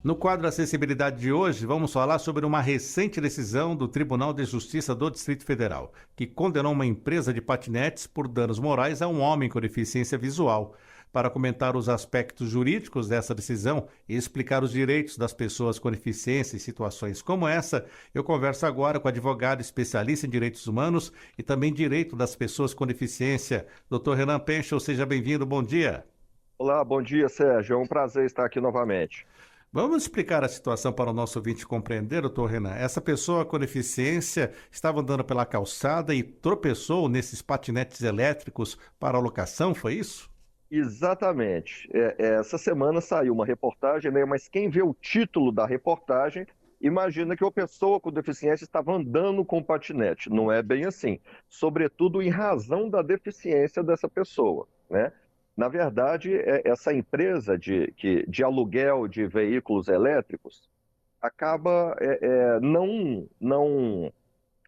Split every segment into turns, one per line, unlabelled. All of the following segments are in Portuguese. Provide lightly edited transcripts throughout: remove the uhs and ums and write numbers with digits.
No quadro Acessibilidade de hoje, vamos falar sobre uma recente decisão do Tribunal de Justiça do Distrito Federal, que condenou uma empresa de patinetes por danos morais a um homem com deficiência visual. Para comentar os aspectos jurídicos dessa decisão e explicar os direitos das pessoas com deficiência em situações como essa, eu converso agora com o advogado especialista em direitos humanos e também direito das pessoas com deficiência, Dr. Renan Penchel. Seja bem-vindo, bom dia.
Olá, bom dia, Sérgio. É um prazer estar aqui novamente.
Vamos explicar a situação para o nosso ouvinte compreender, doutor Renan. Essa pessoa com deficiência estava andando pela calçada e tropeçou nesses patinetes elétricos para locação, foi isso?
Exatamente. Essa semana saiu uma reportagem, né, mas quem vê o título da reportagem imagina que a pessoa com deficiência estava andando com patinete. Não é bem assim. Sobretudo em razão da deficiência dessa pessoa, né? Na verdade, essa empresa de aluguel de veículos elétricos acaba não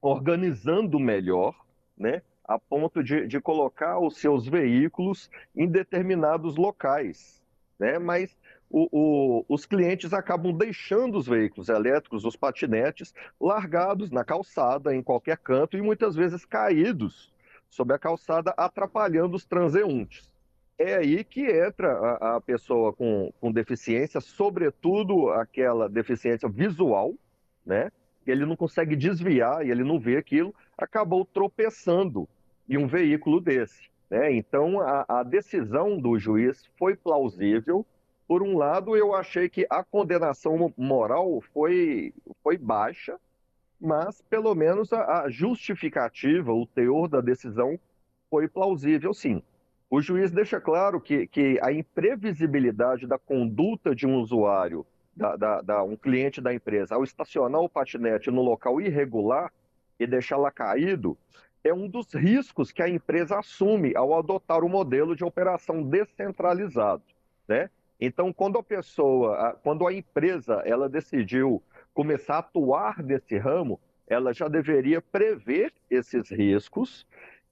organizando melhor, né, a ponto de colocar os seus veículos em determinados locais, né, mas os clientes acabam deixando os veículos elétricos, os patinetes, largados na calçada, em qualquer canto, e muitas vezes caídos sobre a calçada, atrapalhando os transeuntes. É aí que entra a pessoa com deficiência, sobretudo aquela deficiência visual, né? Ele não consegue desviar e ele não vê aquilo, acabou tropeçando em um veículo desse, né? Então, a decisão do juiz foi plausível. Por um lado, eu achei que a condenação moral foi baixa, mas pelo menos a justificativa, o teor da decisão foi plausível, sim. O juiz deixa claro que a imprevisibilidade da conduta de um usuário, um cliente da empresa, ao estacionar o patinete no local irregular e deixá-la caído, é um dos riscos que a empresa assume ao adotar o modelo de operação descentralizado, né? Então, quando a empresa, ela decidiu começar a atuar nesse ramo, ela já deveria prever esses riscos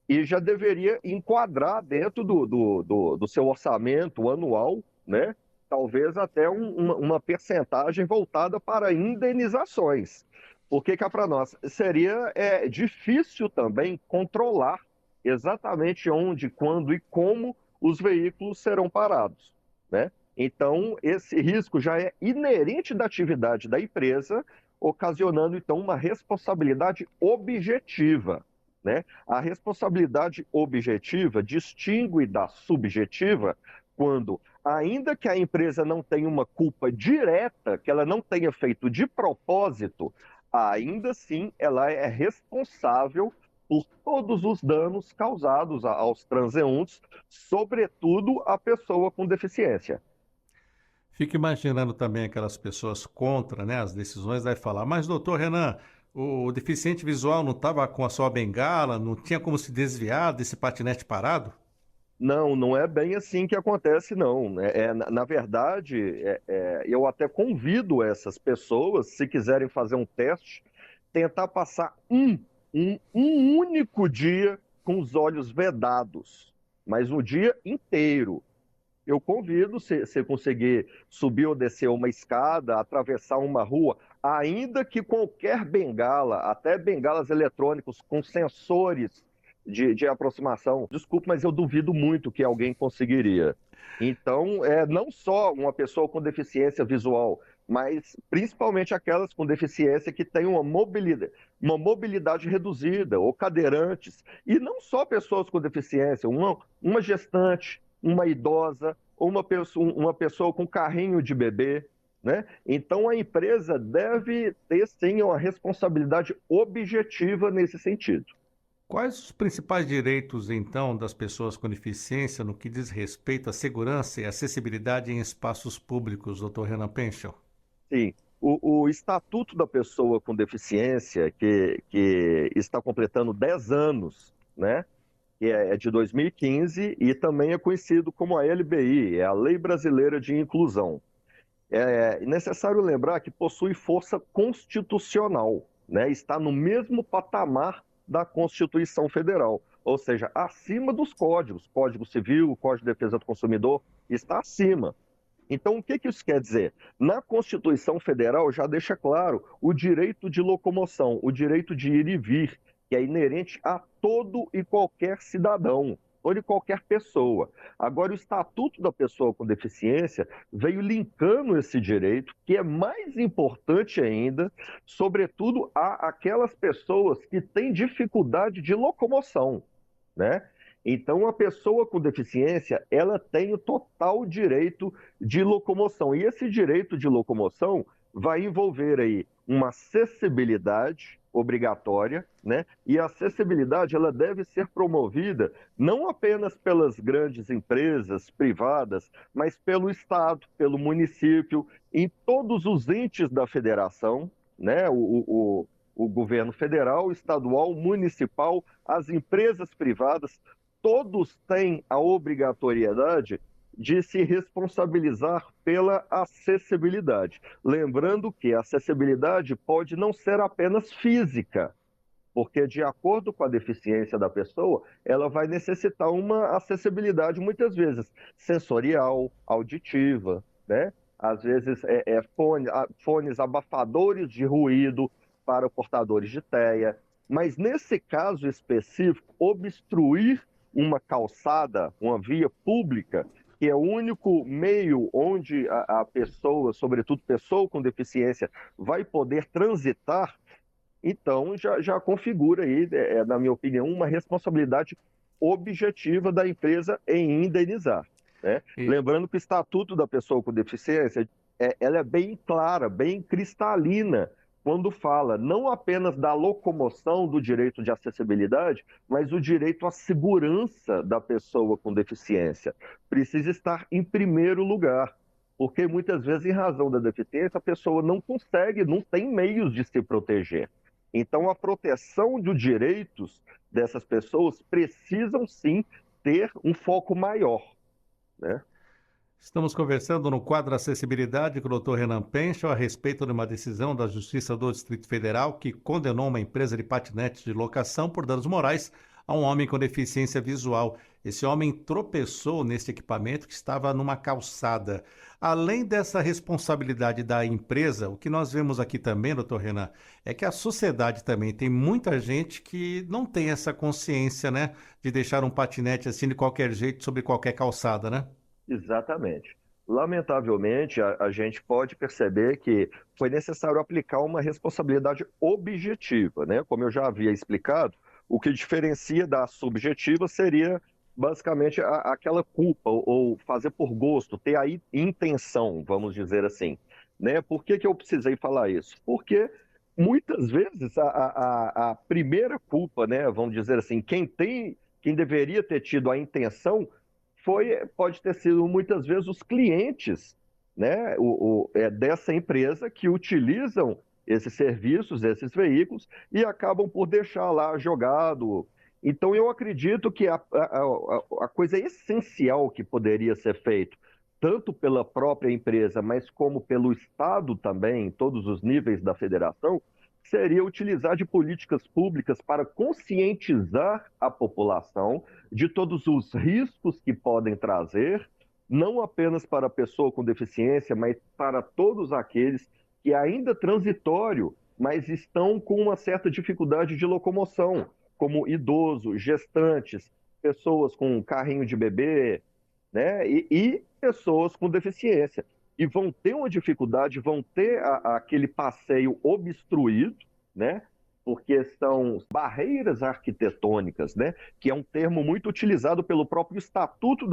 e já deveria enquadrar dentro do seu orçamento anual, né? Talvez até uma percentagem voltada para indenizações. Porque cá para nós seria difícil também controlar exatamente onde, quando e como os veículos serão parados, né? Então, esse risco já é inerente da atividade da empresa, ocasionando, então, uma responsabilidade objetiva, né? A responsabilidade objetiva distingue da subjetiva quando, ainda que a empresa não tenha uma culpa direta, que ela não tenha feito de propósito, ainda assim ela é responsável por todos os danos causados aos transeuntes, sobretudo a pessoa com deficiência.
Fico imaginando também aquelas pessoas contra, né, as decisões, vai falar, mas doutor Renan, o deficiente visual não estava com a sua bengala, não tinha como se desviar desse patinete parado?
Não, não é bem assim que acontece, não. Na verdade, eu até convido essas pessoas, se quiserem fazer um teste, tentar passar um único dia com os olhos vedados, mas o dia inteiro. Eu convido, se conseguir subir ou descer uma escada, atravessar uma rua, ainda que qualquer bengala, até bengalas eletrônicos com sensores de aproximação, desculpe, mas eu duvido muito que alguém conseguiria. Então, não só uma pessoa com deficiência visual, mas principalmente aquelas com deficiência que têm uma mobilidade reduzida, ou cadeirantes, e não só pessoas com deficiência, uma gestante, uma idosa ou uma pessoa com carrinho de bebê, né? Então a empresa deve ter sim uma responsabilidade objetiva nesse sentido.
Quais os principais direitos, então, das pessoas com deficiência no que diz respeito à segurança e acessibilidade em espaços públicos, doutor Renan Penchel?
Sim, o Estatuto da Pessoa com Deficiência, que está completando 10 anos, né? Que é de 2015 e também é conhecido como a LBI, é a Lei Brasileira de Inclusão. É necessário lembrar que possui força constitucional, né? Está no mesmo patamar da Constituição Federal, ou seja, acima dos códigos, Código Civil, Código de Defesa do Consumidor, está acima. Então, o que que isso quer dizer? Na Constituição Federal já deixa claro o direito de locomoção, o direito de ir e vir, que é inerente a todo e qualquer cidadão, toda e qualquer pessoa. Agora, o Estatuto da Pessoa com Deficiência veio linkando esse direito, que é mais importante ainda, sobretudo a aquelas pessoas que têm dificuldade de locomoção, né? Então, a pessoa com deficiência, ela tem o total direito de locomoção. E esse direito de locomoção vai envolver aí uma acessibilidade obrigatória, né? E a acessibilidade, ela deve ser promovida não apenas pelas grandes empresas privadas, mas pelo Estado, pelo município, em todos os entes da federação, né? O governo federal, estadual, municipal, as empresas privadas, todos têm a obrigatoriedade de se responsabilizar pela acessibilidade. Lembrando que a acessibilidade pode não ser apenas física, porque de acordo com a deficiência da pessoa, ela vai necessitar uma acessibilidade muitas vezes sensorial, auditiva, né? Às vezes fones abafadores de ruído para portadores de TEA, mas nesse caso específico, obstruir uma calçada, uma via pública, que é o único meio onde a pessoa, sobretudo pessoa com deficiência, vai poder transitar, então já configura aí, na minha opinião, uma responsabilidade objetiva da empresa em indenizar, né?
E,
Lembrando que o Estatuto da Pessoa com Deficiência, ela é bem clara, bem cristalina, quando fala não apenas da locomoção do direito de acessibilidade, mas o direito à segurança da pessoa com deficiência. Precisa estar em primeiro lugar, porque muitas vezes, em razão da deficiência, a pessoa não consegue, não tem meios de se proteger. Então, a proteção dos direitos dessas pessoas precisam sim ter um foco maior, né?
Estamos conversando no quadro Acessibilidade com o Dr. Renan Penchel a respeito de uma decisão da Justiça do Distrito Federal que condenou uma empresa de patinetes de locação por danos morais a um homem com deficiência visual. Esse homem tropeçou nesse equipamento que estava numa calçada. Além dessa responsabilidade da empresa, o que nós vemos aqui também, doutor Renan, é que a sociedade também tem muita gente que não tem essa consciência, né, de deixar um patinete assim de qualquer jeito sobre qualquer calçada, né?
Exatamente. Lamentavelmente, a gente pode perceber que foi necessário aplicar uma responsabilidade objetiva, né? Como eu já havia explicado, o que diferencia da subjetiva seria basicamente aquela culpa ou fazer por gosto, ter a intenção, vamos dizer assim, né? Por que que eu precisei falar isso? Porque muitas vezes a primeira culpa, né? Vamos dizer assim, quem deveria ter tido a intenção pode ter sido muitas vezes os clientes, né, dessa empresa que utilizam esses serviços, esses veículos e acabam por deixar lá jogado. Então, eu acredito que a coisa essencial que poderia ser feito, tanto pela própria empresa, mas como pelo Estado também, em todos os níveis da federação, seria utilizar de políticas públicas para conscientizar a população de todos os riscos que podem trazer, não apenas para a pessoa com deficiência, mas para todos aqueles que ainda transitório, mas estão com uma certa dificuldade de locomoção, como idosos, gestantes, pessoas com carrinho de bebê, né? E pessoas com deficiência. E vão ter uma dificuldade, vão ter aquele passeio obstruído, né? Porque são barreiras arquitetônicas, né? Que é um termo muito utilizado pelo próprio Estatuto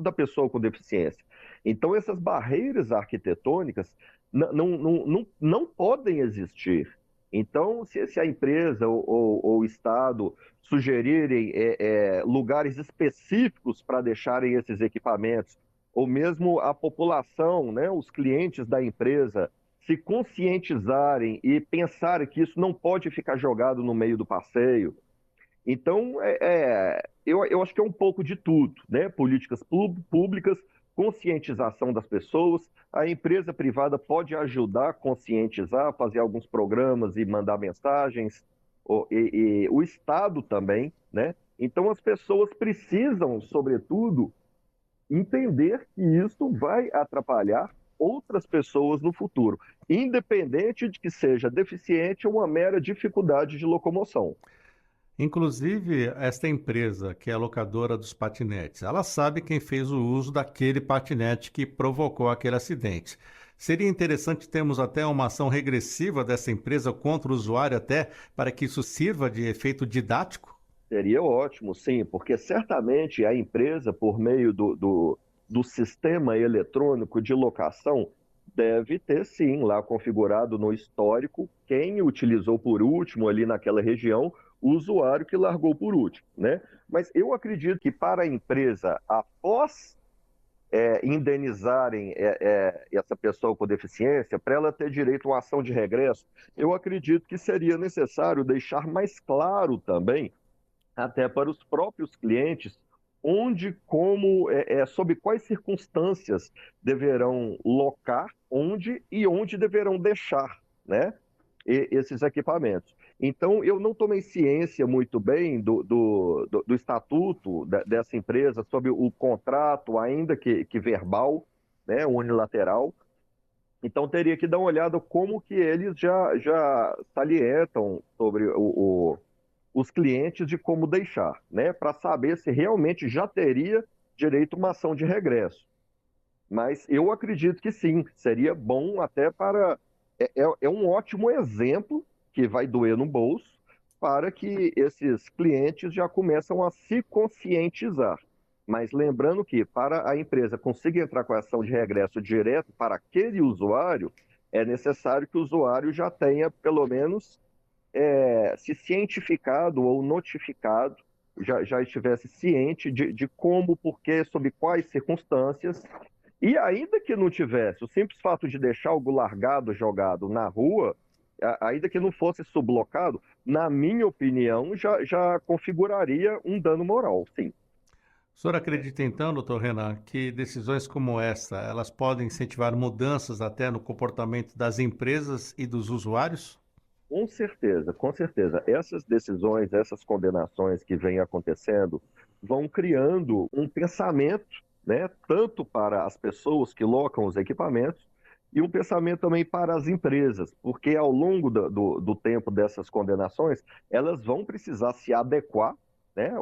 da Pessoa com Deficiência. Então, essas barreiras arquitetônicas não podem existir. Então, se a empresa ou o Estado sugerirem lugares específicos para deixarem esses equipamentos, ou mesmo a população, né, os clientes da empresa, se conscientizarem e pensarem que isso não pode ficar jogado no meio do passeio. Então, eu acho que é um pouco de tudo, né? Políticas públicas, conscientização das pessoas, a empresa privada pode ajudar a conscientizar, fazer alguns programas e mandar mensagens, e o Estado também, né? Então, as pessoas precisam, sobretudo, entender que isso vai atrapalhar outras pessoas no futuro, independente de que seja deficiente ou uma mera dificuldade de locomoção.
Inclusive, esta empresa, que é a locadora dos patinetes, ela sabe quem fez o uso daquele patinete que provocou aquele acidente. Seria interessante termos até uma ação regressiva dessa empresa contra o usuário, até para que isso sirva de efeito didático?
Seria ótimo, sim, porque certamente a empresa, por meio do sistema eletrônico de locação, deve ter, sim, lá configurado no histórico quem utilizou por último ali naquela região, o usuário que largou por último, né? Mas eu acredito que para a empresa, após indenizarem essa pessoa com deficiência, para ela ter direito a uma ação de regresso, eu acredito que seria necessário deixar mais claro também até para os próprios clientes, onde, como, sob quais circunstâncias deverão locar, onde e onde deverão deixar, né, esses equipamentos. Então, eu não tomei ciência muito bem do estatuto dessa empresa, sobre o contrato, ainda que verbal, né, unilateral. Então, teria que dar uma olhada como que eles já salientam sobre os clientes de como deixar, né? Para saber se realmente já teria direito a uma ação de regresso. Mas eu acredito que sim, seria bom até para. É um ótimo exemplo que vai doer no bolso para que esses clientes já começam a se conscientizar. Mas lembrando que para a empresa conseguir entrar com a ação de regresso direto para aquele usuário, é necessário que o usuário já tenha pelo menos se cientificado ou notificado, já estivesse ciente de como, porquê, sob quais circunstâncias, e ainda que não tivesse, o simples fato de deixar algo largado, jogado na rua, ainda que não fosse sublocado, na minha opinião, já configuraria um dano moral, sim.
O senhor acredita então, doutor Renan, que decisões como essa, elas podem incentivar mudanças até no comportamento das empresas e dos usuários?
Com certeza, com certeza. Essas decisões, essas condenações que vêm acontecendo, vão criando um pensamento, né, tanto para as pessoas que locam os equipamentos, e um pensamento também para as empresas, porque ao longo do tempo dessas condenações, elas vão precisar se adequar, né?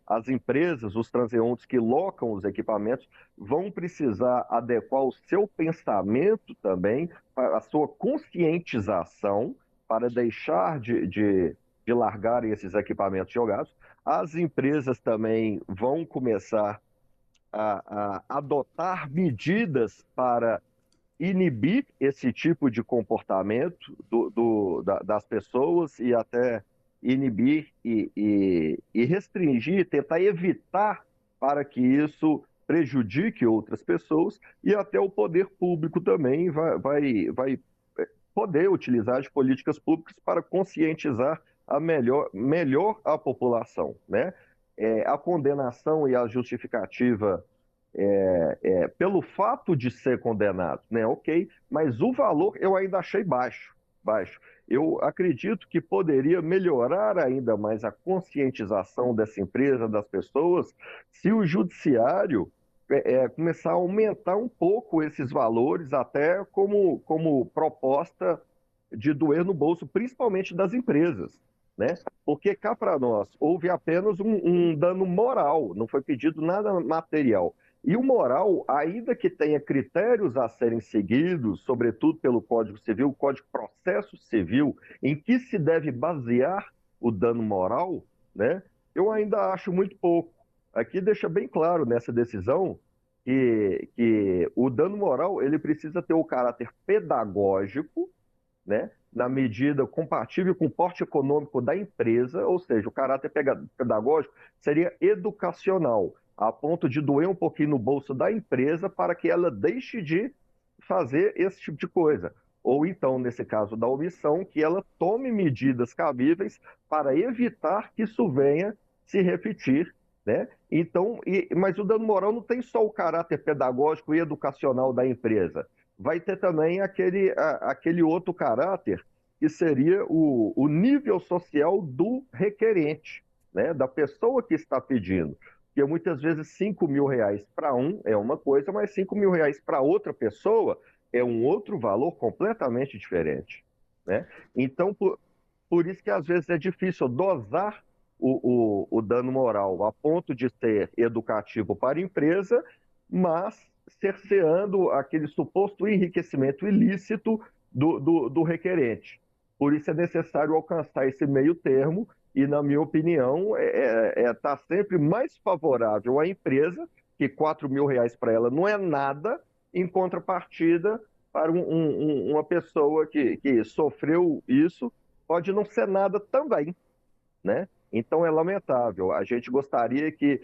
As empresas, os transeuntes que locam os equipamentos, vão precisar adequar o seu pensamento também, a sua conscientização para deixar de largarem esses equipamentos jogados. As empresas também vão começar a adotar medidas para inibir esse tipo de comportamento das pessoas e até inibir e restringir, tentar evitar para que isso prejudique outras pessoas, e até o poder público também vai poder utilizar as políticas públicas para conscientizar melhor a população, né? A condenação e a justificativa pelo fato de ser condenado, né? Ok, mas o valor eu ainda achei baixo, baixo. Eu acredito que poderia melhorar ainda mais a conscientização dessa empresa, das pessoas, se o judiciário começar a aumentar um pouco esses valores, até como proposta de doer no bolso, principalmente das empresas, né? Porque cá para nós houve apenas um dano moral, não foi pedido nada material. E o moral, ainda que tenha critérios a serem seguidos, sobretudo pelo Código Civil, o Código de Processo Civil, em que se deve basear o dano moral, né? Eu ainda acho muito pouco. Aqui deixa bem claro nessa decisão que o dano moral ele precisa ter o caráter pedagógico, né, na medida compatível com o porte econômico da empresa, ou seja, o caráter pedagógico seria educacional, a ponto de doer um pouquinho no bolso da empresa para que ela deixe de fazer esse tipo de coisa. Ou então, nesse caso da omissão, que ela tome medidas cabíveis para evitar que isso venha se repetir, né? Então, mas o dano moral não tem só o caráter pedagógico e educacional da empresa, vai ter também aquele outro caráter, que seria o nível social do requerente, né? Da pessoa que está pedindo. Porque muitas vezes R$ 5.000 para um é uma coisa, mas R$ 5.000 para outra pessoa é um outro valor completamente diferente, né? Então, por isso que às vezes é difícil dosar o dano moral a ponto de ser educativo para a empresa, mas cerceando aquele suposto enriquecimento ilícito do requerente. Por isso é necessário alcançar esse meio termo e, na minha opinião, tá sempre mais favorável à empresa, que R$ 4.000 para ela não é nada, em contrapartida para uma pessoa que sofreu isso, pode não ser nada também, né? Então é lamentável. A gente gostaria que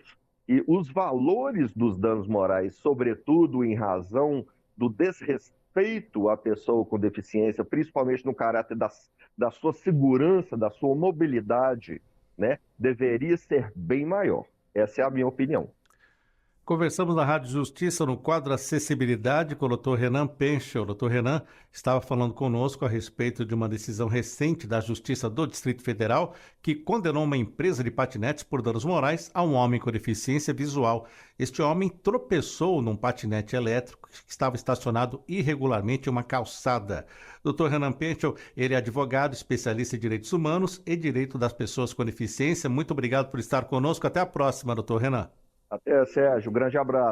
os valores dos danos morais, sobretudo em razão do desrespeito à pessoa com deficiência, principalmente no caráter da sua segurança, da sua mobilidade, né, deveria ser bem maior. Essa é a minha opinião.
Conversamos na Rádio Justiça no quadro Acessibilidade com o Dr. Renan Penchel. O Dr. Renan estava falando conosco a respeito de uma decisão recente da Justiça do Distrito Federal que condenou uma empresa de patinetes por danos morais a um homem com deficiência visual. Este homem tropeçou num patinete elétrico que estava estacionado irregularmente em uma calçada. Dr. Renan Penchel, ele é advogado, especialista em direitos humanos e direito das pessoas com deficiência. Muito obrigado por estar conosco. Até a próxima, Dr. Renan.
Até, Sérgio. Grande abraço.